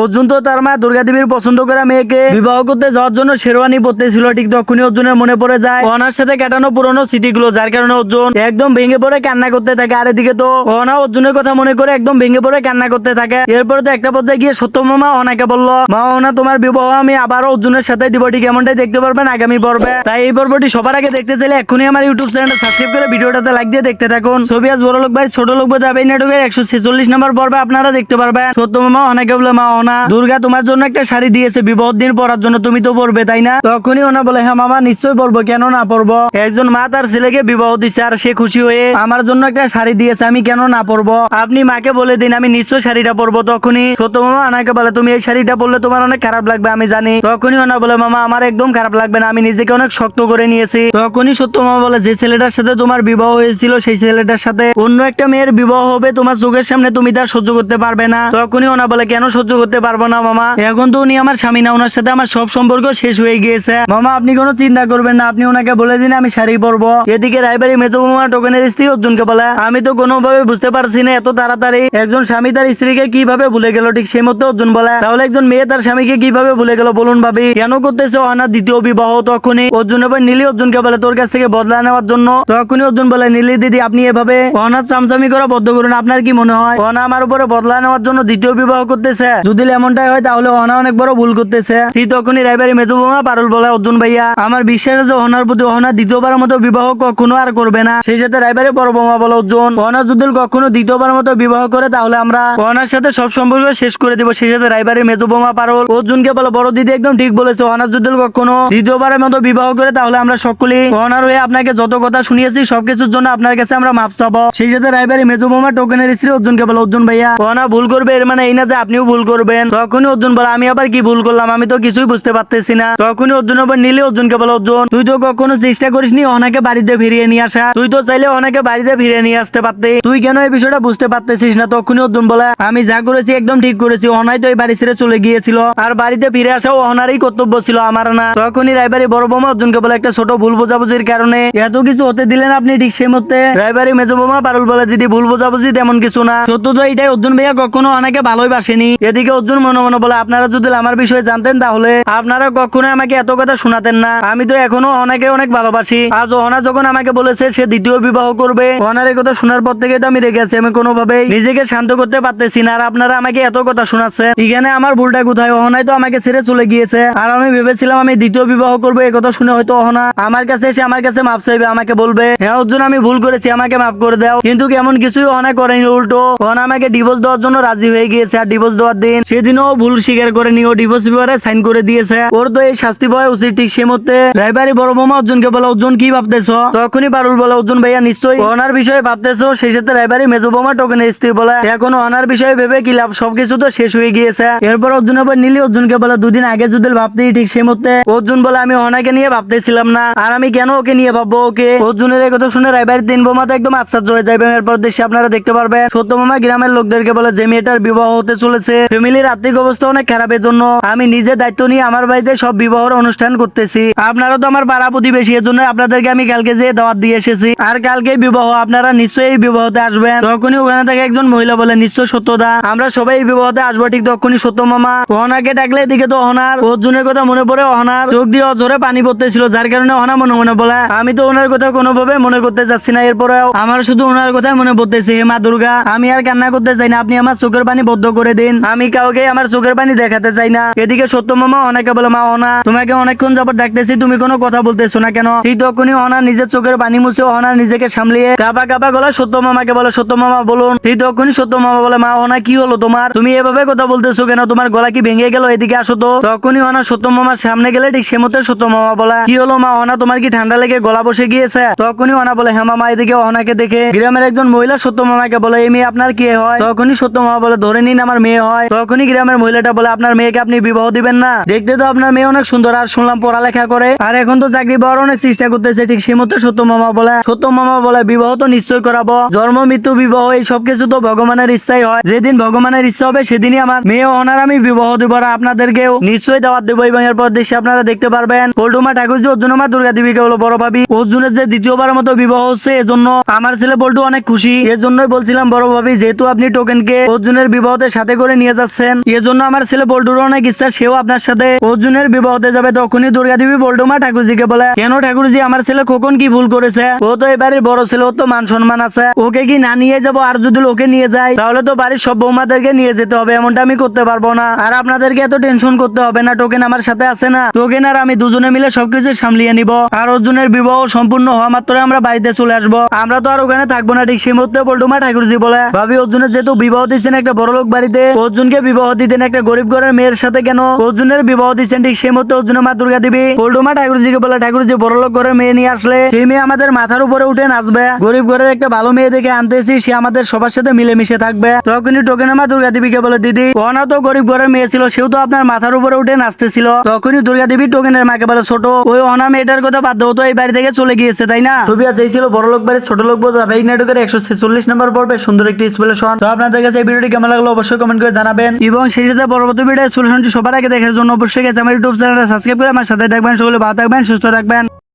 অর্জুন তো তার মা দুর্গা দেবীর পছন্দ করা মেয়েকে বিবাহ করতে যাওয়ার জন্য শেরওয়ানি পরতেছিল। ঠিক তখনই অর্জুনের মনে পড়ে যায় অহনার সাথে কাটানো পুরোনো স্মৃতিগুলো, যার কারণে অর্জুন একদম ভেঙে পড়ে কান্না করতে থাকে। আর এদিকে তো অহনা অর্জুনের কথা মনে করে একদম ভেঙে পড়ে কান্না করতে থাকে। এরপরে তো একটা পর্যায়ে গিয়ে সত্য মামা অহনাকে বলল, মা অহনা, তোমার বিবাহ আমি আবারও অর্জুনের সাথে দিব। ঠিক এমনটাই দেখতে পারবেন আগামী পর্বে। তাই এই পর্বটি সবার আগে দেখতে চাইলে এখনই আমার ইউটিউব চ্যানেলটা সাবস্ক্রাইব করে ভিডিওটাতে লাইক দিয়ে দেখতে থাকুন। ছবি আজ বড় লোক ভাই ছোট লোক ভাই দাবি নাটকের 146 নম্বর পর্বে আপনারা দেখতে পারবেন সত্য মামা অহনাকে বলে, মা অহনা, দুর্গা তোমার জন্য একটা শাড়ি দিয়েছে বিবাহ দিন পরার জন্য, তুমি তো পরবে তাই না? তখনই ওনা বলে, হ্যাঁ মামা, নিশ্চয়ই পরবো, কেন না পরবো। একজন মা তার ছেলেকে বিবাহ দিচ্ছে আর সে খুশি হয়ে আমার জন্য একটা শাড়ি দিয়েছে, আমি কেন না পরবো। আপনি মাকে বলে দিন, আমি নিশ্চয়ই শাড়িটা পরবো। তখনই সত্য মামা ওনাকে বলে, তুমি এই শাড়িটা পরলে তোমার অনেক খারাপ লাগবে আমি জানি। তখনই ওনা বলে, মামা আমার একদম খারাপ লাগবে না, আমি নিজেকে অনেক শক্ত করে নিয়েছি। তখনই সত্য মামা বলে, যে ছেলেটার সাথে তোমার বিবাহ হয়েছিল সেই ছেলেটার সাথে অন্য একটা মেয়ের বিবাহ হবে তোমার চোখের সামনে, তুমি তা সহ্য করতে পারবে না। তখনই ওনা বলে, কেন সহ্য করতে পারবো না মামা, এখন তো উনি আমার স্বামী না, ওনার সাথে আমার সব সম্পর্ক শেষ হয়ে গিয়েছে। মামা আপনি কোনো চিন্তা করবেন না, আপনি ওনাকে বলে দিন আমি শাড়ি পরবো। এদিকে রায়বাড়ি মেজো মামা টোকেনের স্ত্রী অর্জুনকে বলে, আমি তো কোনোভাবে বুঝতে পারছি না এত তাড়াতাড়ি একজন স্বামী তার স্ত্রীকে কিভাবে ভুলে গেল। ঠিক সেই মতো অর্জুন বলে, তাহলে একজন মেয়ে তার স্বামীকে কিভাবে ভুলে গেল বলুন ভাবি, কেন করতেছে অহনার দ্বিতীয় বিবাহ। তখনই অর্জুন এবার নীলি অর্জুনকে বলে, তোর কাছ থেকে বদলা নেওয়ার জন্য। তখনই অর্জুন বলে, নীলি দিদি আপনি এভাবে অহনার চামচামি করা বদ্ধ করুন, আপনার কি মনে হয় অহনা আমার উপরে বদলা নেওয়ার জন্য দ্বিতীয় বিবাহ করতেছে? যদি এমনটাই হয় তাহলে অহনা অনেক বড় ভুল করতেছে। ঠিক তখনই রায়বাড়ি মেজো মামা পারুল বলে, অর্জুন ভাইয়া আমার বিশ্বাস আছে অহনার প্রতি অহনা দ্বিতীয়বারের মতো বিবাহ কখনো আর করবে না। সেই সাথে রায়বাড়ি বড় মামা বলে, অর্জুন অহনা যদি কখনো দ্বিতীয়বার মতো বিবাহ করে তাহলে আমরা অহনার সাথে সব সম্পর্ক শেষ করে দেবো। সেই সাথে রায়বাড়ি মেজো মামা পারুল অর্জুনকে বলে, বড় দিদি একদম ঠিক বলেছে, অহনা যদি কখনো দ্বিতীয়বারের মতো বিবাহ করে তাহলে আমরা সকলেই অহনার হয়ে আপনাকে যত কথা শুনিয়েছি সবকিছুর জন্য আপনার কাছে আমরা মাপ চাবো। সেই সাথে রায়বাড়ি মেজো মামা টোকেনের স্ত্রী অর্জুনকে বলে, অর্জুন ভাইয়া অহনা ভুল করবে এর মানে এই না যে আপনিও ভুল করবেন। তখনই অর্জুন বলে, আমি আবার কি ভুল করলাম, আমি তো কিছুই বুঝতে পারতেছি না। তখনই অর্জুন আবার নীলে অর্জুনকে বলে, অর্জুন তুই তো কখনো চেষ্টা করিসনি অহনাকে বাড়িতে ফিরিয়ে নিয়ে আসা, তুই তো চাইলে অহনাকে বাড়িতে ফিরিয়ে নিয়ে আসতে পারতি, তুই কেন এই বিষয়টা বুঝতে পারতেছিস না? তখনই অর্জুন বলে, আমি যা করেছি একদম ঠিক করেছি, অহনাই তো এই বাড়ি ছেড়ে চলে গিয়েছিল আর বাড়িতে ফিরে আসাও অহনারই কর্তব্য ছিল, আমার না। তখনই রায়বাড়ি বড় বোমা অর্জুনকে বলে, একটা ছোট ভুল বোঝাবুঝির কারণে এত কিছু হতে দিলেন আপনি। ঠিক সেই মধ্যে রায়বাড়ি মেজো বোমা পারুল বলে, দিদি ভুল বোঝাবুঝি তেমন কিছু না, সত্য তো এটাই অর্জুন ভাইয়া কখনো অহনাকে ভালোই বাসেনি। এদিকে অর্জুন মনে মনে বলে, আপনারা যদি আমার বিষয়ে জানতেন তাহলে আপনারা কখনো আমাকে এত কথা শোনাতেন না, আমি তো এখনো অহনাকে অনেক ভালোবাসি। আজ অহনা যখন আমাকে বলেছে সে দ্বিতীয় বিবাহ করবে, অহনার এই কথা শোনার পর থেকে তো আমি রেগে আছি, আমি কোনোভাবেই নিজেকে শান্ত করতে পারতেছি না। আর আপনারা আমাকে এত কথা শোনাচ্ছেন, এখানে আমার ভুলটা কোথায়? অহনাই তো আমাকে ছেড়ে চলে গিয়েছে আর আমি ভেবেছিলাম আমি দ্বিতীয় বিবাহ করবো। এই কথা শুনে হয়তো অহনা আমার কাছে এসে আমার কাছে মাপ চাইবে, আমাকে বলবে, হ্যাঁ অর্জুন আমি ভুল করেছি, আমাকে মাফ করে দাও। কিন্তু কেমন কিছুই অহনা করেনি, উল্টো অহনা আমাকে ডিভোর্স দেওয়ার জন্য রাজি হয়ে গিয়েছে। আর ডিভোর্স দেওয়ার দিন সেদিনও ভুল স্বীকার করেনি, ও ডিভোর্স পেপারে সাইন করে দিয়েছে, ওর তো এই শাস্তি পাওয়া উচিত। ঠিক সে মধ্যে রায়বাড়ি বড় মামা অর্জুনকে বলে, অর্জুন কি ভাবতেছ? তখনই পারুল বলে, অর্জুন ভাইয়া নিশ্চয়ই অহনার বিষয়ে ভাবতেছো। সেই সাথে রায়বাড়ি মেজো মামা টোকেনের স্ত্রী বলে, এখন অহনার বিষয়ে ভেবে কি লাভ, সবকিছু তো শেষ হয়ে গিয়েছে। এরপর অর্জুন আবার নীলি অর্জুনকে বলে, দুদিন আগে যদি ভাবতেই। ঠিক সে মধ্যে অর্জুন বলে, আমি অহনাকে নিয়ে ভাবতেছিলাম না, আর আমি কেন ওকে নিয়ে ভাববো? ওকে অর্জুনের এই কথা শুনে রায়বাড়ির তিন বোমা তো একদম আশ্চর্য হয়ে যাবে। এরপর দেশে আপনারা দেখতে পারবেন সত্য মামা গ্রামের লোকদেরকে বলে, যে মেয়েটার বিবাহ হতে চলেছে ফ্যামিলির আর্থিক অবস্থা অনেক খারাপের জন্য আমি নিজে দায়িত্ব নিয়ে আমার বাড়িতে সব বিবাহের অনুষ্ঠান করতেছি। আপনারা তো আমার পাড়া প্রতিবেশী, এর জন্য আপনাদেরকে আমি কালকে যে দাওয়াত দিয়ে এসেছি, আর কালকে বিবাহ, আপনারা নিশ্চয়ই এই বিবাহতে আসবেন। তখনই ওখানে থেকে একজন মহিলা বলে, নিশ্চয় সত্যদা, আমরা সবাই এই বিবাহতে আসবো। ঠিক তখনই সত্য মামা অহনাকে ডাকলে এদিকে তো অহনার অর্জুনের কথা মনে পড়ে, অহনার চোখ দিয়ে অঝরে পানি পড়তেছিল, যার কারণে অহনা মনে মনে বলে, আমি তো ওনার কথা কোনোভাবে মনে করতে চাচ্ছি না, এরপরেও আমার শুধু ওনার কথাই মনে পড়তেছে। হে মা দুর্গা, আমি আর কান্না করতে চাই না, আপনি আমার চোখের পানি বদ্ধ করে দিন, আমি কাউকে আমার চোখের পানি দেখাতে চাই না। এদিকে সত্য মামা অনেকে বলে, মা অহনা তোমাকে অনেকক্ষণ যাবত ডাকতেছি, তুমি কোনো কথা বলতেছো না কেন? ঠিক তখনই অহনা নিজের চোখের পানি মুছে অহনা নিজেকে সামলিয়ে কাঁপা কাঁপা গলা সত্য মামাকে বলে, সত্য মামা বলুন। ঠিক তখনই সত্য মামা বলে, মা অহনা কি হলো তোমার, তুমি এভাবে কথা বলতেছো কেন, তোমার গলা কি ভেঙে গেল? এদিকে আসো তো। তখনই অহনা সত্য মামার সামনে গেলে ঠিক সে মতো সত্য মামা বলে, কি হলো মা অহনা, তোমার কি ঠান্ডা লেগে গলা বসে গিয়েছে? তখনই অহনা বলে, হ্যাঁ মামা। এদিকে অহনাকে দেখে গ্রামের একজন মহিলা সত্য মামাকে বলে, এই মেয়ে আপনার কে হয়? তখনই সত্য মামা বলে, ধরে নিন আমার মেয়ে হয়। তখনই গ্রামের মহিলাটা বলে, আপনার মেয়েকে আপনি বিবাহ দিবেন না? দেখতে তো আপনার মেয়ে অনেক সুন্দর, আর শুনলাম পড়ালেখা করে, আর এখন তো চাকরি পাওয়ার অনেক চেষ্টা করতেছে। ঠিক সে মতো সত্য মামা বলে, বিবাহ তো নিশ্চয় করাবো, জন্ম মৃত্যু বিবাহ এই সব কিছু তো ভগবানের ইচ্ছাই হয়, যেদিন ভগবানের ইচ্ছা হবে সেদিনই আমার মেয়ে অহনার আমি বিবাহ দেব, আর আপনাদেরকেও নিশ্চয়ই দাওয়াত দেবো। এবং এরপর দেশে আপনারা দেখতে পারবেন পল্টুমা ঠাকুরজি অর্জুন মা দুর্গা দেবীকে বলো, বড় ভাবি অর্জুনের যে দ্বিতীয়বার মতো বিবাহ হচ্ছে এজন্য আমার ছেলে পল্টু অনেক খুশি, এজন্যই বলছিলাম বড় ভাবি, যেহেতু আপনি টোকেনকে অর্জুনের বিবাহতে সাথে করে নিয়ে যাচ্ছেন পারছেন। এজন্য আমার ছেলে বল্টুর অনেক ইচ্ছা সেও আপনার সাথে অর্জুনের বিবাহ হতে যাবে। তখনই দুর্গা দেবী বল্টু মা ঠাকুরজিকে বলে, কেন ঠাকুরজি, আমার ছেলে কখন কি ভুল করেছে? ও তো এবারে বড় ছেলে, ওর তো মান সম্মান আছে, ওকে কি না নিয়ে যাবো? আর যদি ওকে নিয়ে যায় তাহলে তো বাড়ির সব বৌমাদেরকে নিয়ে যেতে হবে, এমনটা আমি করতে পারবো না। আর আপনাদেরকে এত টেনশন করতে হবে না, টোকেন আমার সাথে আছে না, টোকেন আর আমি দুজনে মিলে সবকিছু সামলিয়ে নিব। আর অর্জুনের বিবাহ সম্পূর্ণ হওয়া মাত্র আমরা বাড়িতে চলে আসবো, আমরা তো আর ওখানে থাকবো না। ঠিক সেই মুহূর্তে বল্টুমা ঠাকুরজি বলে, ভাবি অর্জুনের যেহেতু বিবাহ দিচ্ছেন একটা বড় লোক বাড়িতে, অর্জুনকে বিবাহ দিতেন একটা গরিব ঘরের মেয়ের সাথে, কেন অর্জুনের বিবাহ দিচ্ছেন? ঠিক সেই মুহূর্তে অর্জুনের মা দুর্গা দেবী বল্টুমা ঠাকুরজিকে বলে, ঠাকুরজি বড় লোক ঘরের মেয়ে নিয়ে আসলে সেই মেয়ে আমাদের মাথার উপরে উঠে নাচবে, গরিব ঘরের একটা ভালো মেয়ে দেখে আনতেছি, সে আমাদের সবার সাথে মিলেমিশে থাকবে। তখনই টোকেনের মা দুর্গা দেবীকে বলে, দিদি ওনা তো গরিব ঘরের মেয়ে ছিল, সেও তো আপনার মাথার উপরে উঠে নাচতেছিল। তখনই দুর্গা দেবী টোকেনের মাকে বলে, ছোট ওই অনা মেয়েটার কথা বাদ দাও তো, এই বাড়ি থেকে চলে গিয়েছে তাই না? ছবি আছে ছিল বড় লোক বাড়ির ছোট লোক বোঝা এই নাটকের 146 নম্বর পর্বে সুন্দর একটি এক্সপ্লেনেশন। তো আপনাদের কাছে এই ভিডিওটি কেমন লাগলো অবশ্যই কমেন্ট করে জানাবেন, এবং সেই সাথে পরবর্তী ভিডিও এক্সপ্লেনেশনটি সবার আগে দেখার জন্য অবশ্যই আমার ইউটিউব চ্যানেলটা সাবস্ক্রাইব করে আমার সাথে থাকবেন। সকলে ভালো থাকবেন, সুস্থ থাকবেন।